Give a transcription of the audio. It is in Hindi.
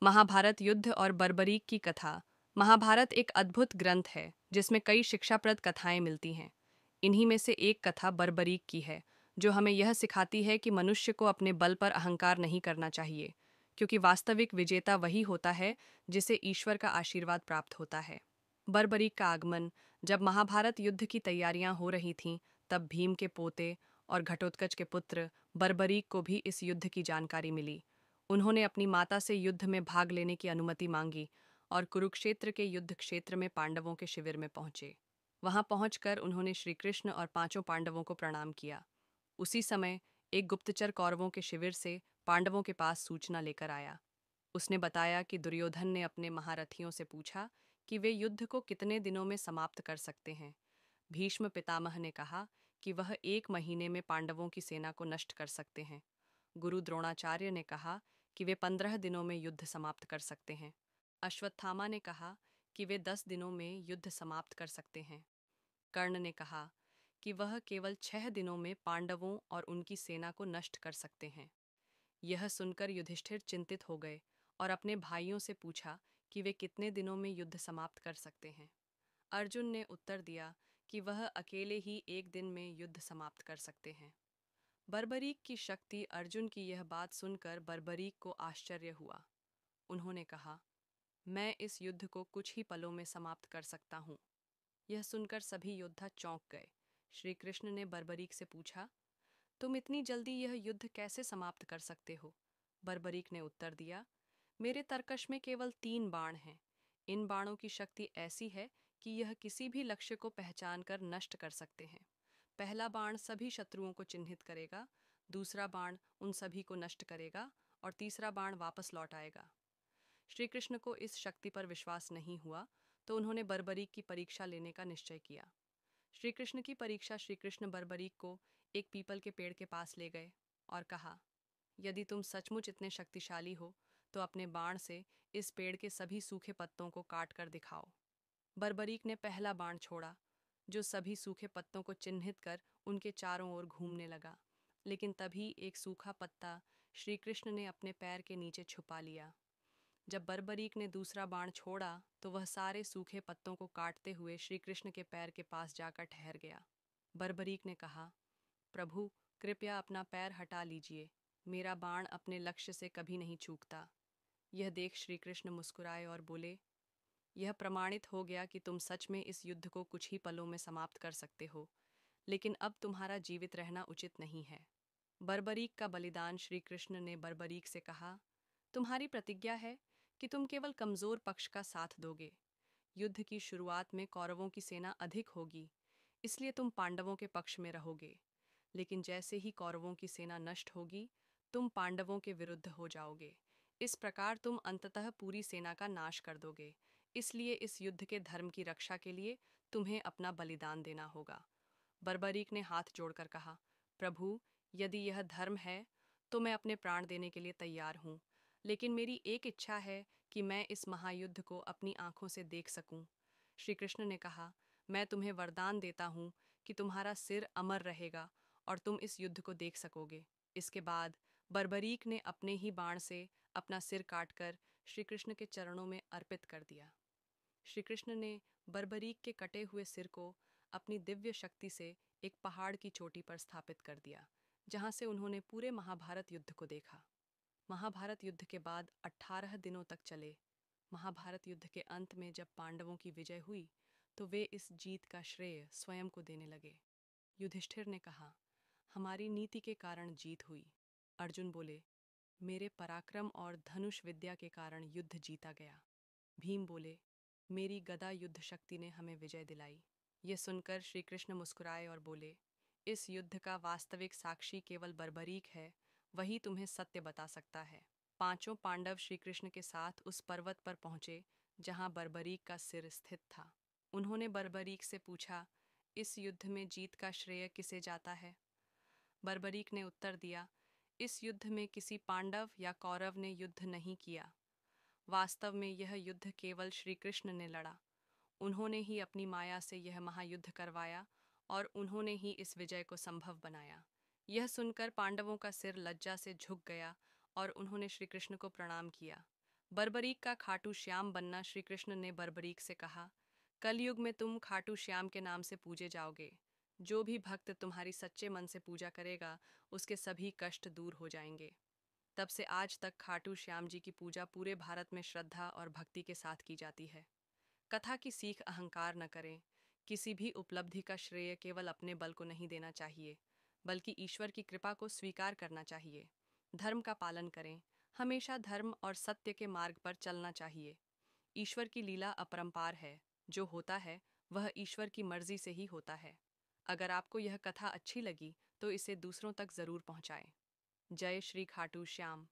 महाभारत युद्ध और बर्बरीक की कथा। महाभारत एक अद्भुत ग्रंथ है जिसमें कई शिक्षाप्रद कथाएं मिलती हैं। इन्हीं में से एक कथा बर्बरीक की है, जो हमें यह सिखाती है कि मनुष्य को अपने बल पर अहंकार नहीं करना चाहिए, क्योंकि वास्तविक विजेता वही होता है जिसे ईश्वर का आशीर्वाद प्राप्त होता है। बर्बरीक का आगमन। जब महाभारत युद्ध की तैयारियां हो रही थीं, तब भीम के पोते और घटोत्कच के पुत्र बर्बरीक को भी इस युद्ध की जानकारी मिली। उन्होंने अपनी माता से युद्ध में भाग लेने की अनुमति मांगी और कुरुक्षेत्र के युद्ध क्षेत्र में पांडवों के शिविर में पहुंचे। वहां पहुंचकर उन्होंने श्री कृष्ण और पांचों पांडवों को प्रणाम किया। उसी समय एक गुप्तचर कौरवों के शिविर से पांडवों के पास सूचना लेकर आया। उसने बताया कि दुर्योधन ने अपने महारथियों से पूछा कि वे युद्ध को कितने दिनों में समाप्त कर सकते हैं। भीष्म पितामह ने कहा कि वह 1 महीने में पांडवों की सेना को नष्ट कर सकते हैं। गुरु द्रोणाचार्य ने कहा कि वे 15 दिनों में युद्ध समाप्त कर सकते हैं। अश्वत्थामा ने कहा कि वे 10 दिनों में युद्ध समाप्त कर सकते हैं। कर्ण ने कहा कि वह केवल 6 दिनों में पांडवों और उनकी सेना को नष्ट कर सकते हैं। यह सुनकर युधिष्ठिर चिंतित हो गए और अपने भाइयों से पूछा कि वे कितने दिनों में युद्ध समाप्त कर सकते हैं। अर्जुन ने उत्तर दिया कि वह अकेले ही 1 दिन में युद्ध समाप्त कर सकते हैं। बर्बरीक की शक्ति। अर्जुन की यह बात सुनकर बर्बरीक को आश्चर्य हुआ। उन्होंने कहा, मैं इस युद्ध को कुछ ही पलों में समाप्त कर सकता हूँ। यह सुनकर सभी योद्धा चौंक गए। श्री कृष्ण ने बर्बरीक से पूछा, तुम इतनी जल्दी यह युद्ध कैसे समाप्त कर सकते हो? बर्बरीक ने उत्तर दिया, मेरे तरकश में केवल 3 बाण हैं। इन बाणों की शक्ति ऐसी है कि यह किसी भी लक्ष्य को पहचान कर नष्ट कर सकते हैं। पहला बाण सभी शत्रुओं को चिन्हित करेगा, दूसरा बाण उन सभी को नष्ट करेगा और तीसरा बाण वापस लौट आएगा। श्री कृष्ण को इस शक्ति पर विश्वास नहीं हुआ, तो उन्होंने बर्बरीक की परीक्षा लेने का निश्चय किया। श्री कृष्ण की परीक्षा। श्री कृष्ण बर्बरीक को एक पीपल के पेड़ के पास ले गए और कहा, यदि तुम सचमुच इतने शक्तिशाली हो तो अपने बाण से इस पेड़ के सभी सूखे पत्तों को काट कर दिखाओ। बर्बरीक ने पहला बाण छोड़ा, जो सभी सूखे पत्तों को चिन्हित कर उनके चारों ओर घूमने लगा। लेकिन तभी एक सूखा पत्ता श्री कृष्ण ने अपने पैर के नीचे छुपा लिया। जब बर्बरीक ने दूसरा बाण छोड़ा तो वह सारे सूखे पत्तों को काटते हुए श्री कृष्ण के पैर के पास जाकर ठहर गया। बर्बरीक ने कहा, प्रभु, कृपया अपना पैर हटा लीजिए। मेरा बाण अपने लक्ष्य से कभी नहीं चूकता। यह देख श्री कृष्ण मुस्कुराए और बोले, यह प्रमाणित हो गया कि तुम सच में इस युद्ध को कुछ ही पलों में समाप्त कर सकते हो, लेकिन अब तुम्हारा जीवित रहना उचित नहीं है। बर्बरीक का बलिदान। श्री कृष्ण ने बर्बरीक से कहा, तुम्हारी प्रतिज्ञा है कि तुम केवल कमजोर पक्ष का साथ दोगे। युद्ध की शुरुआत में कौरवों की सेना अधिक होगी, इसलिए तुम पांडवों के पक्ष में रहोगे। लेकिन जैसे ही कौरवों की सेना नष्ट होगी, तुम पांडवों के विरुद्ध हो जाओगे। इस प्रकार तुम अंततः पूरी सेना का नाश कर दोगे। इसलिए इस युद्ध के धर्म की रक्षा के लिए तुम्हें अपना बलिदान देना होगा। बर्बरीक ने हाथ जोड़कर कहा, प्रभु, यदि यह धर्म है तो मैं अपने प्राण देने के लिए तैयार हूँ। लेकिन मेरी एक इच्छा है कि मैं इस महायुद्ध को अपनी आंखों से देख सकूं। श्री कृष्ण ने कहा, मैं तुम्हें वरदान देता हूँ कि तुम्हारा सिर अमर रहेगा और तुम इस युद्ध को देख सकोगे। इसके बाद बर्बरीक ने अपने ही बाण से अपना सिर काटकर श्री कृष्ण के चरणों में अर्पित कर दिया। श्री कृष्ण ने बर्बरीक के कटे हुए सिर को अपनी दिव्य शक्ति से एक पहाड़ की चोटी पर स्थापित कर दिया, जहां से उन्होंने पूरे महाभारत युद्ध को देखा। महाभारत युद्ध के बाद 18 दिनों तक चले। महाभारत युद्ध के अंत में जब पांडवों की विजय हुई, तो वे इस जीत का श्रेय स्वयं को देने लगे। युधिष्ठिर ने कहा, हमारी नीति के कारण जीत हुई। अर्जुन बोले, मेरे पराक्रम और धनुष विद्या के कारण युद्ध जीता गया। भीम बोले, मेरी गदा युद्ध शक्ति ने हमें विजय दिलाई। ये सुनकर श्री कृष्ण मुस्कुराए और बोले, इस युद्ध का वास्तविक साक्षी केवल बर्बरीक है, वही तुम्हें सत्य बता सकता है। पांचों पांडव श्री कृष्ण के साथ उस पर्वत पर पहुंचे जहां बर्बरीक का सिर स्थित था। उन्होंने बर्बरीक से पूछा, इस युद्ध में जीत का श्रेय किसे जाता है? बर्बरीक ने उत्तर दिया, इस युद्ध में किसी पांडव या कौरव ने युद्ध नहीं किया। वास्तव में यह युद्ध केवल श्री कृष्ण ने लड़ा। उन्होंने ही अपनी माया से यह महायुद्ध करवाया और उन्होंने ही इस विजय को संभव बनाया। यह सुनकर पांडवों का सिर लज्जा से झुक गया और उन्होंने श्री कृष्ण को प्रणाम किया। बर्बरीक का खाटू श्याम बनना। श्री कृष्ण ने बर्बरीक से कहा, कलयुग में तुम खाटू श्याम के नाम से पूजे जाओगे। जो भी भक्त तुम्हारी सच्चे मन से पूजा करेगा, उसके सभी कष्ट दूर हो जाएंगे। तब से आज तक खाटू श्याम जी की पूजा पूरे भारत में श्रद्धा और भक्ति के साथ की जाती है। कथा की सीख: अहंकार न करें। किसी भी उपलब्धि का श्रेय केवल अपने बल को नहीं देना चाहिए, बल्कि ईश्वर की कृपा को स्वीकार करना चाहिए। धर्म का पालन करें। हमेशा धर्म और सत्य के मार्ग पर चलना चाहिए। ईश्वर की लीला अपरंपार है। जो होता है वह ईश्वर की मर्जी से ही होता है। अगर आपको यह कथा अच्छी लगी तो इसे दूसरों तक जरूर पहुंचाएं। जय श्री खाटू श्याम।